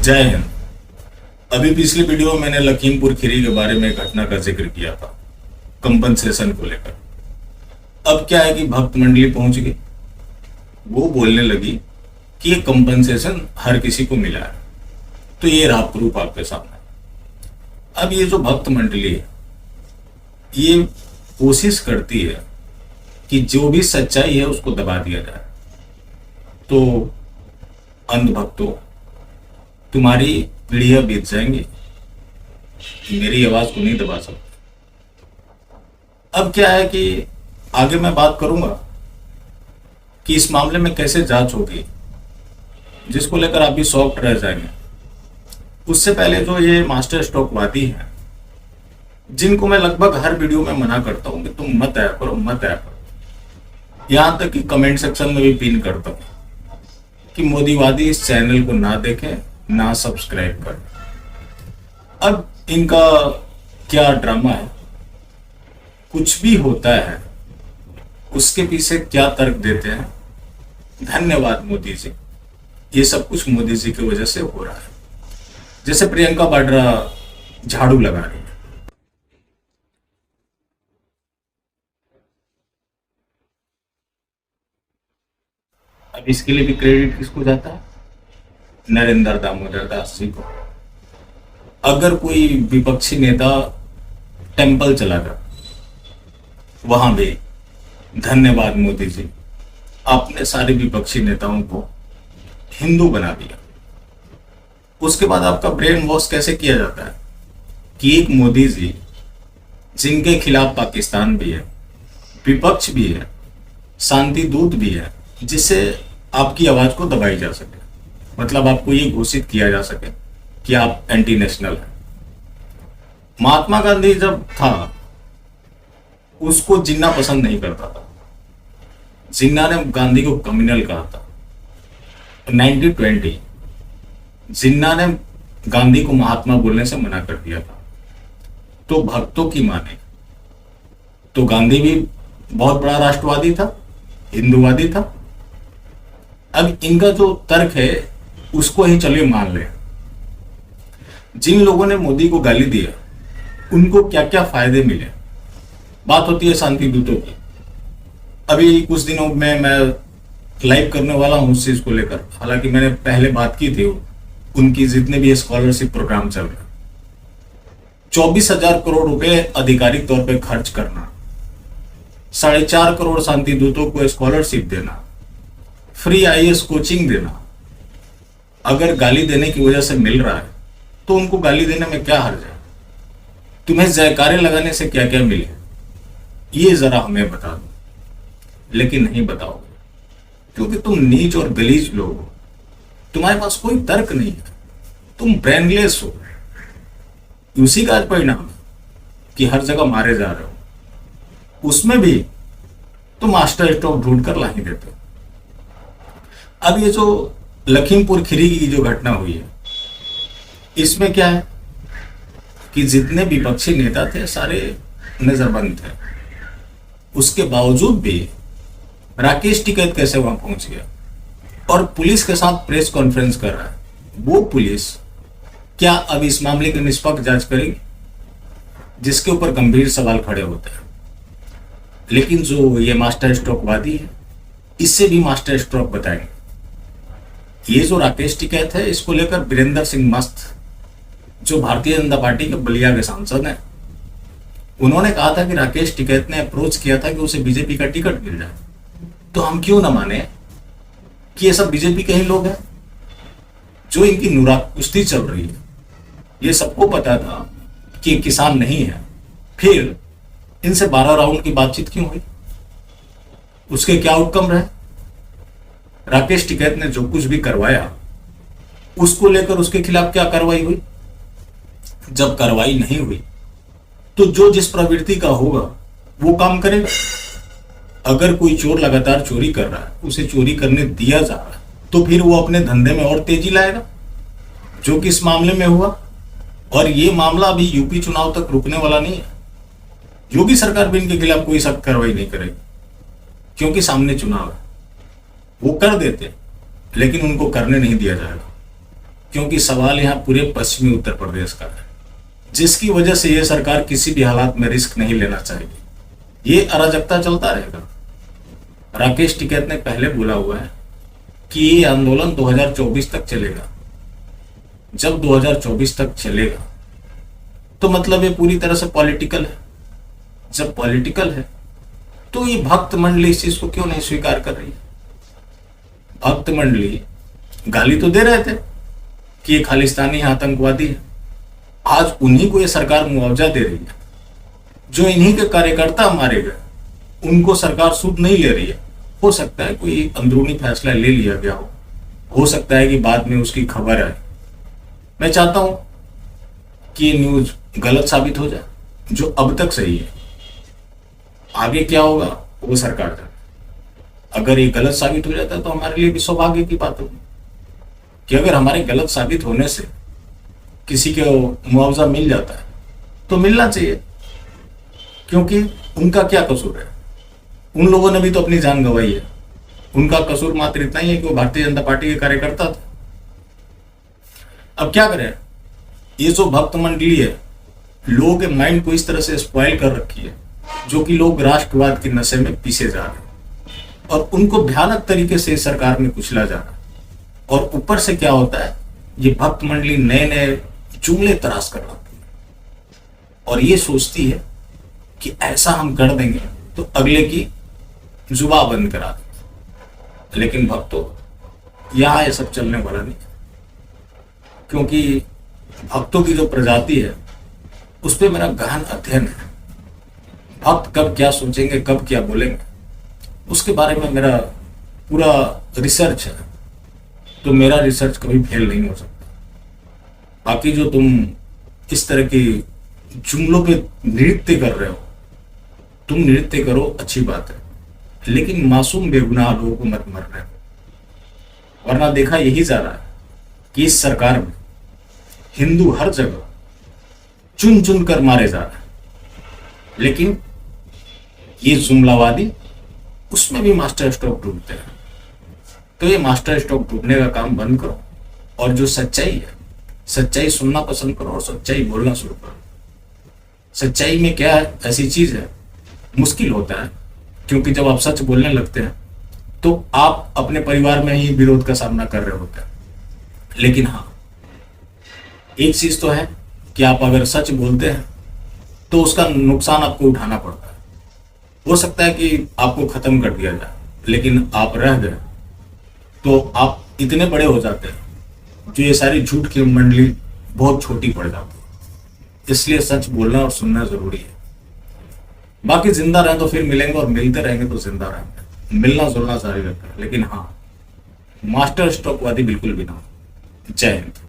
जय हिंद। अभी पिछली वीडियो में मैंने लखीमपुर खीरी के बारे में घटना का जिक्र किया था कंपनसेशन को लेकर। अब क्या है कि भक्त मंडली पहुंच गई, वो बोलने लगी कि ये कंपनसेशन हर किसी को मिला है। तो ये रहा प्रूफ आपके सामने। अब ये जो भक्त मंडली है ये कोशिश करती है कि जो भी सच्चाई है उसको दबा दिया जाए। तो अंधभक्तों, तुम्हारी पीढ़ियां बीत जाएंगी, मेरी आवाज को नहीं दबा सकते। अब क्या है कि आगे मैं बात करूंगा कि इस मामले में कैसे जांच होगी, जिसको लेकर आप भी शॉक्ड रह जाएंगे। उससे पहले जो ये मास्टर स्ट्रोकवादी हैं, जिनको मैं लगभग हर वीडियो में मना करता हूं कि तुम मत आया करो, मत आया करो, यहां तक कि कमेंट सेक्शन में भी पिन करता हूं कि मोदीवादी इस चैनल को ना देखें, ना सब्सक्राइब करें। अब इनका क्या ड्रामा है, कुछ भी होता है उसके पीछे क्या तर्क देते हैं। धन्यवाद मोदी जी, ये सब कुछ मोदी जी की वजह से हो रहा है। जैसे प्रियंका वाड्रा झाड़ू लगा रही है, अब इसके लिए भी क्रेडिट किसको जाता है? नरेंद्र दामोदर दास जी को। अगर कोई विपक्षी नेता टेंपल चला गया, वहां भी धन्यवाद मोदी जी, आपने सारे विपक्षी नेताओं को हिंदू बना दिया। उसके बाद आपका ब्रेन वॉश कैसे किया जाता है कि एक मोदी जी जिनके खिलाफ पाकिस्तान भी है, विपक्ष भी है, शांति दूत भी है, जिससे आपकी आवाज को दबाई जा सके, मतलब आपको ये घोषित किया जा सके कि आप एंटी नेशनल हैं। महात्मा गांधी जब था, उसको जिन्ना पसंद नहीं करता था। जिन्ना ने गांधी को कम्युनल कहा था। 1920 जिन्ना ने गांधी को महात्मा बोलने से मना कर दिया था। तो भक्तों की माने तो गांधी भी बहुत बड़ा राष्ट्रवादी था, हिंदूवादी था। अब इनका जो तर्क है उसको ही चलिए मान ले। जिन लोगों ने मोदी को गाली दिया उनको क्या क्या फायदे मिले। बात होती है शांति दूतों की। अभी कुछ दिनों में मैं लाइव करने वाला हूं उस चीज को लेकर। हालांकि मैंने पहले बात की थी, उनकी जितने भी स्कॉलरशिप प्रोग्राम चल रहे, 24,000 करोड़ रुपए आधिकारिक तौर पे खर्च करना, 4.5 करोड़ शांति दूतों को स्कॉलरशिप देना, फ्री IAS कोचिंग देना। अगर गाली देने की वजह से मिल रहा है तो उनको गाली देने में क्या हर्ज है? तुम्हें जयकारे लगाने से क्या क्या मिले, ये जरा हमें बता दो। लेकिन नहीं बताओगे क्योंकि तुम नीच और गलीज लोग हो, तुम्हारे पास कोई तर्क नहीं है, तुम ब्रेनलेस हो। उसी का आज परिणाम है कि हर जगह मारे जा रहे हो, उसमें भी तुम मास्टर स्ट्रोक ढूंढ कर ला ही देते हो। अब ये जो लखीमपुर खीरी की जो घटना हुई है, इसमें क्या है कि जितने विपक्षी नेता थे सारे नजरबंद थे। उसके बावजूद भी राकेश टिकैत कैसे वहां पहुंच गया और पुलिस के साथ प्रेस कॉन्फ्रेंस कर रहा है? वो पुलिस क्या अब इस मामले की निष्पक्ष जांच करेगी? जिसके ऊपर गंभीर सवाल खड़े होते हैं। लेकिन जो ये मास्टर स्ट्रोकवादी है, इससे भी मास्टर स्ट्रोक बताएंगे। ये जो राकेश टिकैत है, इसको लेकर वीरेंद्र सिंह मस्त, जो भारतीय जनता पार्टी के बलिया के सांसद हैं, उन्होंने कहा था कि राकेश टिकैत ने अप्रोच किया था कि उसे बीजेपी का टिकट मिल जाए। तो हम क्यों ना माने कि ये सब बीजेपी के ही लोग हैं? जो इनकी नुरा कुश्ती चल रही है, ये सबको पता था कि ये किसान नहीं है, फिर इनसे 12 राउंड की बातचीत क्यों हुई? उसके क्या आउटकम रहे? राकेश टिकैत ने जो कुछ भी करवाया उसको लेकर उसके खिलाफ क्या कार्रवाई हुई? जब कार्रवाई नहीं हुई तो जो जिस प्रवृत्ति का होगा वो काम करेगा। अगर कोई चोर लगातार चोरी कर रहा है, उसे चोरी करने दिया जा रहा है, तो फिर वो अपने धंधे में और तेजी लाएगा, जो कि इस मामले में हुआ। और ये मामला अभी यूपी चुनाव तक रुकने वाला नहीं है। योगी सरकार भी इनके खिलाफ कोई सख्त कार्रवाई नहीं करेगी क्योंकि सामने चुनाव है। वो कर देते लेकिन उनको करने नहीं दिया जाएगा। क्योंकि सवाल यहाँ पूरे पश्चिमी उत्तर प्रदेश का है, जिसकी वजह से यह सरकार किसी भी हालात में रिस्क नहीं लेना चाहेगी। ये अराजकता चलता रहेगा। राकेश टिकैत ने पहले बोला हुआ है कि ये आंदोलन 2024 तक चलेगा। जब 2024 तक चलेगा तो मतलब ये पूरी तरह से पॉलिटिकल है। जब पॉलिटिकल है तो ये भक्त मंडली इस चीज को क्यों नहीं स्वीकार कर रही है? भक्त मंडली गाली तो दे रहे थे कि ये खालिस्तानी आतंकवादी है। आज उन्हीं को ये सरकार मुआवजा दे रही है। जो इन्हीं के कार्यकर्ता मारे गए उनको सरकार सूद नहीं ले रही है। हो सकता है कोई अंदरूनी फैसला ले लिया गया हो सकता है कि बाद में उसकी खबर आए। मैं चाहता हूं कि ये न्यूज गलत साबित हो जाए, जो अब तक सही है। आगे क्या होगा वो सरकार जाने। अगर ये गलत साबित हो जाता है तो हमारे लिए भी सौभाग्य की बात होगी कि अगर हमारे गलत साबित होने से किसी को मुआवजा मिल जाता है तो मिलना चाहिए, क्योंकि उनका क्या कसूर है? उन लोगों ने भी तो अपनी जान गंवाई है। उनका कसूर मात्र इतना ही है कि वो भारतीय जनता पार्टी के कार्यकर्ता थे। अब क्या करें? ये जो भक्त मंडली है लोगों के माइंड को इस तरह से स्पॉइल कर रखी है, जो कि लोग राष्ट्रवाद के नशे में पीसे जा रहे हैं और उनको भयानक तरीके से सरकार में कुचला जा रहा है। और ऊपर से क्या होता है, ये भक्त मंडली नए नए जुमले तराश कर रखती है और ये सोचती है कि ऐसा हम कर देंगे तो अगले की जुबा बंद करा देंगे। लेकिन भक्तों, यहां ये सब चलने वाला नहीं, क्योंकि भक्तों की जो प्रजाति है उस पर मेरा गहन अध्ययन है। भक्त कब क्या सोचेंगे, कब क्या बोलेंगे, उसके बारे में मेरा पूरा रिसर्च है। तो मेरा रिसर्च कभी फेल नहीं हो सकता। बाकी जो तुम इस तरह की जुमलों पे नृत्य कर रहे हो, तुम नृत्य करो, अच्छी बात है, लेकिन मासूम बेगुनाह लोगों को मत मरने दो। वरना देखा यही जा रहा है कि इस सरकार में हिंदू हर जगह चुन चुन कर मारे जा रहे हैं, लेकिन ये जुमलावादी उसमें भी मास्टर स्ट्रोक ढूंढते हैं। तो ये मास्टर स्ट्रोक ढूंढने का काम बंद करो और जो सच्चाई है, सच्चाई सुनना पसंद करो और सच्चाई बोलना शुरू करो। सच्चाई में क्या है, ऐसी चीज है, मुश्किल होता है, क्योंकि जब आप सच बोलने लगते हैं तो आप अपने परिवार में ही विरोध का सामना कर रहे होते हैं। लेकिन हाँ, एक चीज तो है कि आप अगर सच बोलते हैं तो उसका नुकसान आपको उठाना पड़ता है। हो सकता है कि आपको खत्म कर दिया जाए, लेकिन आप रह गए तो आप इतने बड़े हो जाते हैं जो ये सारी झूठ की मंडली बहुत छोटी पड़ जाती है। इसलिए सच बोलना और सुनना जरूरी है। बाकी जिंदा रहें तो फिर मिलेंगे, और मिलते रहेंगे तो जिंदा रहेंगे। मिलना जुलना जारी रखना, लेकिन हाँ, मास्टर स्ट्रोक वादी बिल्कुल भी ना हो। जय हिंद।